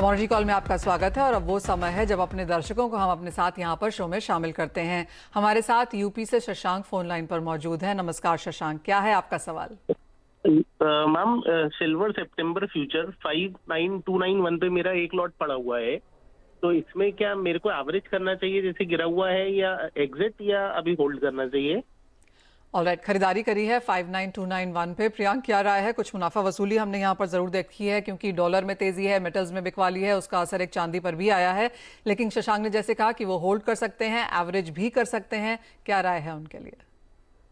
Commodity call में आपका स्वागत है और अब वो समय है जब अपने दर्शकों को हम अपने साथ यहाँ पर शो में शामिल करते हैं। हमारे साथ यूपी से शशांक फोन लाइन पर मौजूद है। नमस्कार शशांक, क्या है आपका सवाल? मैम, सिल्वर सितंबर फ्यूचर 59291 पे मेरा एक लॉट पड़ा हुआ है, तो इसमें क्या मेरे को एवरेज करना चाहिए जैसे गिरा हुआ है, या एग्जिट, या अभी होल्ड करना चाहिए? ऑलराइट, खरीदारी करी है 59291 पे। प्रियांक, क्या राय है? कुछ मुनाफा वसूली हमने यहाँ पर जरूर देखी है क्योंकि डॉलर में तेजी है, मेटल्स में बिकवाली है, उसका असर एक चांदी पर भी आया है। लेकिन शशांक ने जैसे कहा कि वो होल्ड कर सकते हैं, एवरेज भी कर सकते हैं, क्या राय है उनके लिए?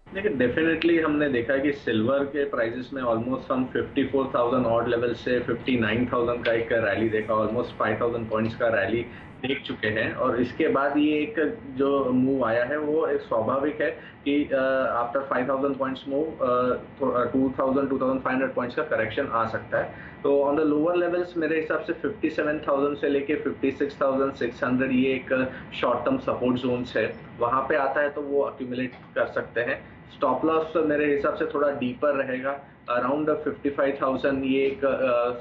देखिए, डेफिनेटली हमने देखा है कि सिल्वर के प्राइसेस में ऑलमोस्ट हम 54,000 ऑड लेवल से 59,000 का एक रैली देखा, ऑलमोस्ट 5,000 पॉइंट्स का रैली देख चुके हैं। और इसके बाद ये एक जो मूव आया है वो एक स्वाभाविक है कि आफ्टर 5,000 पॉइंट्स मूव 2,500 पॉइंट्स का करेक्शन आ सकता है। तो ऑन द लोअर लेवल्स मेरे हिसाब से 57,000 से लेके 56,600 ये एक शॉर्ट टर्म सपोर्ट जोन्स है, वहां पे आता है तो वो अक्यूमुलेट कर सकते हैं। स्टॉप लॉस मेरे हिसाब से थोड़ा डीपर रहेगा, अराउंड 55,000 ये एक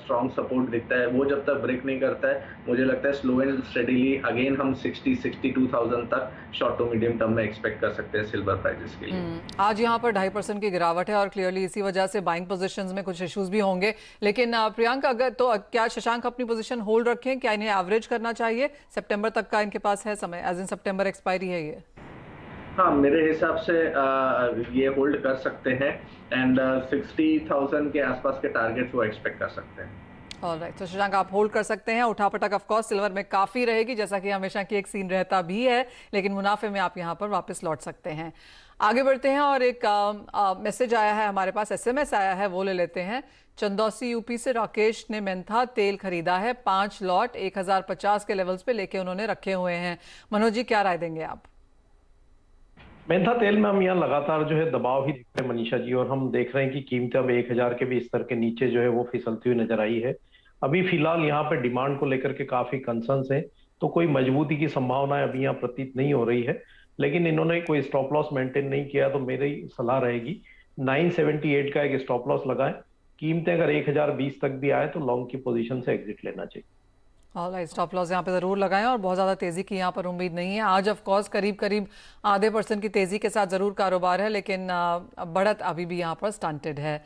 स्ट्रॉन्ग सपोर्ट दिखता है। वो जब तक ब्रेक नहीं करता है मुझे लगता है स्लो एंड स्टेडीली अगेन हम 62,000 तक शॉर्ट टू मीडियम टर्म में एक्सपेक्ट कर सकते हैं सिल्वर प्राइसेस के लिए। आज यहाँ पर 2.5% की गिरावट है और क्लियरली इसी वजह से बाइंग पोजीशंस में कुछ इश्यूज भी होंगे। लेकिन प्रियांक, अगर तो क्या शशांक अपनी पोजीशन होल्ड रखें? क्या इन्हें एवरेज करना चाहिए? सितंबर तक का इनके पास है समय, एज इन सितंबर एक्सपायरी है ये। हाँ, मेरे हिसाब से ये होल्ड कर सकते हैं एंड 60,000 के आसपास के टारगेट्स वो एक्सपेक्ट कर सकते हैं। ऑलराइट, तो शशांक आप होल्ड कर सकते हैं। उठापटक ऑफ कोर्स सिल्वर में काफी रहेगी, जैसा कि हमेशा की एक सीन रहता भी है, लेकिन मुनाफे में आप यहां पर वापस लौट सकते हैं। आगे बढ़ते हैं और एक मैसेज आया है हमारे पास, एसएमएस आया है, वो ले लेते हैं। चंदौसी यूपी से राकेश ने मेंथा तेल खरीदा है, 5 लॉट 1050 के लेवल्स पे लेके उन्होंने रखे हुए हैं। मनोज जी, क्या राय देंगे आप? मेंथा तेल में हम यहाँ लगातार जो है दबाव ही देख रहे हैं मनीषा जी, और हम देख रहे हैं कि कीमतें अब 1000 के भी स्तर के नीचे जो है वो फिसलती हुई नजर आई है। अभी फिलहाल यहाँ पे डिमांड को लेकर के काफी कंसर्न्स हैं, तो कोई मजबूती की संभावना अभी यहाँ प्रतीत नहीं हो रही है। लेकिन इन्होंने कोई स्टॉप लॉस मेंटेन नहीं किया, तो मेरी सलाह रहेगी 978 का एक स्टॉप लॉस लगाएं। कीमतें अगर 1020 तक भी आए तो लॉन्ग की पोजीशन से एग्जिट लेना चाहिए। ऑलराइट, स्टॉप लॉस यहाँ पे जरूर लगाएं और बहुत ज्यादा तेजी की यहाँ पर उम्मीद नहीं है। आज ऑफ कोर्स करीब 0.5% की तेजी के साथ जरूर कारोबार है, लेकिन बढ़त अभी भी यहाँ पर स्टंटेड है।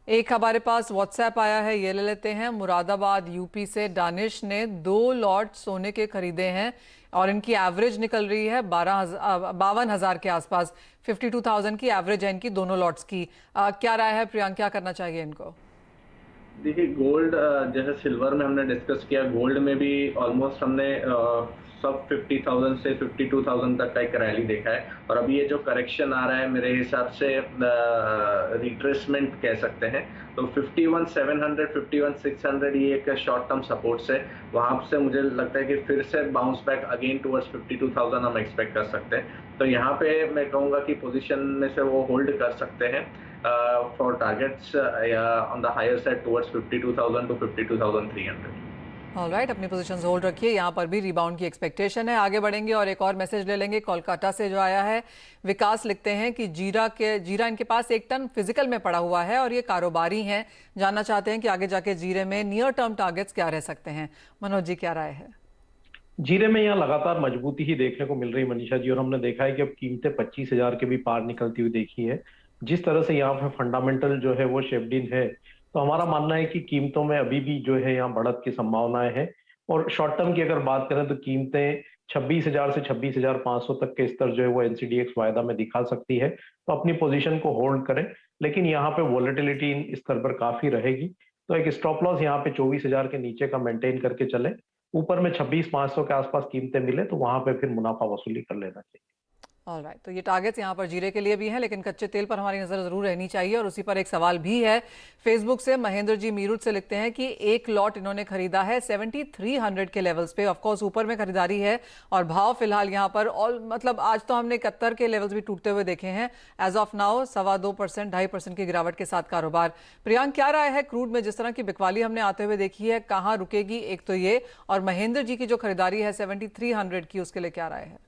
एक हमारे पास व्हाट्सएप आया है, ये ले लेते हैं। मुरादाबाद यूपी से दानिश ने 2 लॉट सोने के खरीदे हैं और इनकी एवरेज निकल रही है 52,000 के आसपास। 52,000 की एवरेज है इनकी दोनों लॉट्स की। क्या राय है प्रियांक, क्या करना चाहिए इनको? देखिए, गोल्ड जैसे सिल्वर में हमने डिस्कस किया, गोल्ड में भी ऑलमोस्ट हमने सब 50,000 से 52,000 तक का एक रैली देखा है। और अभी ये जो करेक्शन आ रहा है मेरे हिसाब से रिट्रेसमेंट कह सकते हैं। तो 51,700 51,600 ये एक शॉर्ट टर्म सपोर्ट्स है, वहां से मुझे लगता है कि फिर से बाउंस बैक अगेन टुवर्ड्स 52,000 हम एक्सपेक्ट कर सकते हैं। तो यहाँ पे मैं कहूँगा कि पोजीशन में से वो होल्ड कर सकते हैं for targets on the higher side towards 52,000 to 52,300। Alright, अपनी पोजीशंस होल्ड रखिए। यहाँ पर भी रिबाउंड की एक्सपेक्टेशन है। आगे बढ़ेंगे और एक और मैसेज ले लेंगे कोलकाता से जो आया है। विकास लिखते हैं कि जीरा इनके पास 1 टन फिजिकल में पड़ा हुआ है और ये कारोबारी हैं। जानना चाहते हैं कि आगे जाके जीरे में नियर टर्म टारगेट्स क्या रह सकते हैं। मनोज जी, क्या राय है? जीरे में यहाँ लगातार मजबूती ही देखने को मिल रही है मनीषा जी, और हमने देखा है कि अब कीमतें 25,000 के भी पार निकलती हुई देखी है। जिस तरह से यहाँ पे फंडामेंटल जो है वो शेप्ड इन है, तो हमारा मानना है कि कीमतों में अभी भी जो है यहाँ बढ़त की संभावनाएं हैं। और शॉर्ट टर्म की अगर बात करें तो कीमतें 26,000 से 26,500 तक के स्तर जो है वो एनसीडीएक्स वायदा में दिखा सकती है, तो अपनी पोजीशन को होल्ड करें। लेकिन यहाँ पे वोलेटिलिटी इस स्तर पर काफी रहेगी, तो एक स्टॉप लॉस यहाँ पे 24,000 के नीचे का मेंटेन करके चले। ऊपर में 26,500 के आसपास कीमतें मिले तो वहां पे फिर मुनाफा वसूली कर लेना चाहिए। ऑलराइट, तो ये टारगेट्स यहाँ पर जीरे के लिए भी हैं, लेकिन कच्चे तेल पर हमारी नजर जरूर रहनी चाहिए। और उसी पर एक सवाल भी है फेसबुक से। महेंद्र जी मीरुट से लिखते हैं कि 1 लॉट इन्होंने खरीदा है 7300 के लेवल्स पे। ऑफ कोर्स ऊपर में खरीदारी है और भाव फिलहाल यहाँ पर मतलब आज तो हमने 71 के लेवल्स भी टूटते हुए देखे हैं। एज ऑफ नाउ 2.25% 2.5% की गिरावट के साथ कारोबार। प्रियांक, क्या राय है क्रूड में जिस तरह की बिकवाली हमने आते हुए देखी है, कहाँ रुकेगी? एक तो ये, और महेंद्र जी की जो खरीदारी है 7300 की, उसके लिए क्या राय है?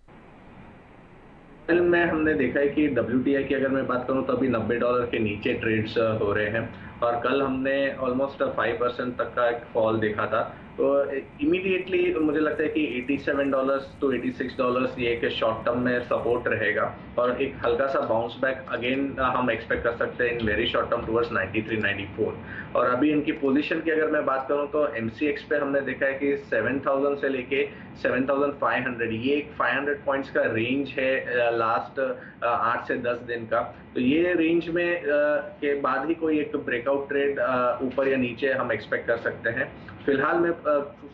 में हमने देखा है कि WTI की अगर मैं बात करूं तो अभी $90 के नीचे ट्रेड्स हो रहे हैं। और कल हमने ऑलमोस्ट 5% तक का एक फॉल देखा था। तो इमीडिएटली मुझे लगता है कि $87 to $86 ये एक शॉर्ट टर्म में सपोर्ट रहेगा और एक हल्का सा बाउंस बैक अगेन हम एक्सपेक्ट कर सकते हैं in very short term towards 93-94। और अभी इनकी पोजीशन की अगर मैं बात करूं तो MCX पे हमने देखा है कि 7000 से लेके 7500 ये एक 500 पॉइंट्स का रेंज है लास्ट 8 से 10 दिन का। तो ये रेंज में के बाद ही कोई एक ब्रेकआउट ट्रेड ऊपर या नीचे हम एक्सपेक्ट कर सकते हैं। फिलहाल मैं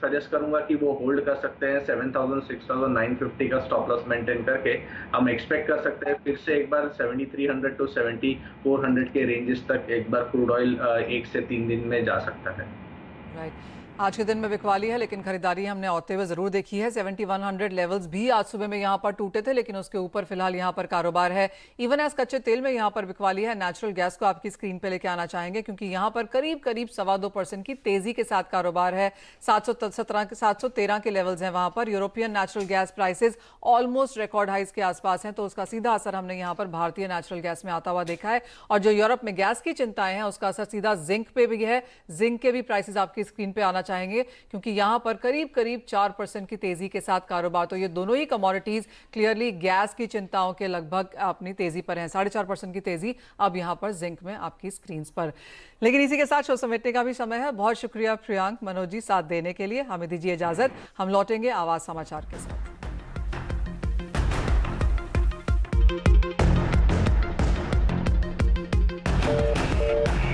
सजेस्ट करूंगा कि वो होल्ड कर सकते हैं 7000 6950 का स्टॉप लॉस मेंटेन करके। हम एक्सपेक्ट कर सकते हैं फिर से एक बार 7300 to 7400 के रेंजेस तक एक बार क्रूड ऑयल 1 से 3 दिन में जा सकता है। राइट। आज के दिन में बिकवाली है, लेकिन खरीदारी हमने होते हुए जरूर देखी है। 7100 लेवल्स भी आज सुबह में यहाँ पर टूटे थे, लेकिन उसके ऊपर फिलहाल यहाँ पर कारोबार है। इवन एज कच्चे तेल में यहाँ पर बिकवाली है। नेचुरल गैस को आपकी स्क्रीन पे लेके आना चाहेंगे, क्योंकि यहाँ पर करीब करीब 2.25% की तेजी के साथ कारोबार है। 713 के लेवल्स हैं वहां पर। European natural gas prices almost record highs के आसपास हैं, तो उसका सीधा असर हमने यहाँ पर भारतीय नेचुरल गैस में आता हुआ देखा है। और जो यूरोप में गैस की चिंताएं हैं, उसका असर सीधा जिंक पे भी है। जिंक के भी प्राइसेस आपकी स्क्रीन पे आना चाहेंगे, क्योंकि यहां पर करीब करीब 4% की तेजी के साथ कारोबार। तो ये दोनों ही कमोडिटीज क्लियरली गैस की चिंताओं के लगभग अपनी तेजी पर हैं। 4.5% की तेजी अब यहां पर जिंक में आपकी स्क्रीन पर। लेकिन इसी के साथ शो समेटने का भी समय है। बहुत शुक्रिया प्रियांक, मनोज जी साथ देने के लिए। हमें दीजिए इजाजत, हम लौटेंगे आवाज समाचार के साथ।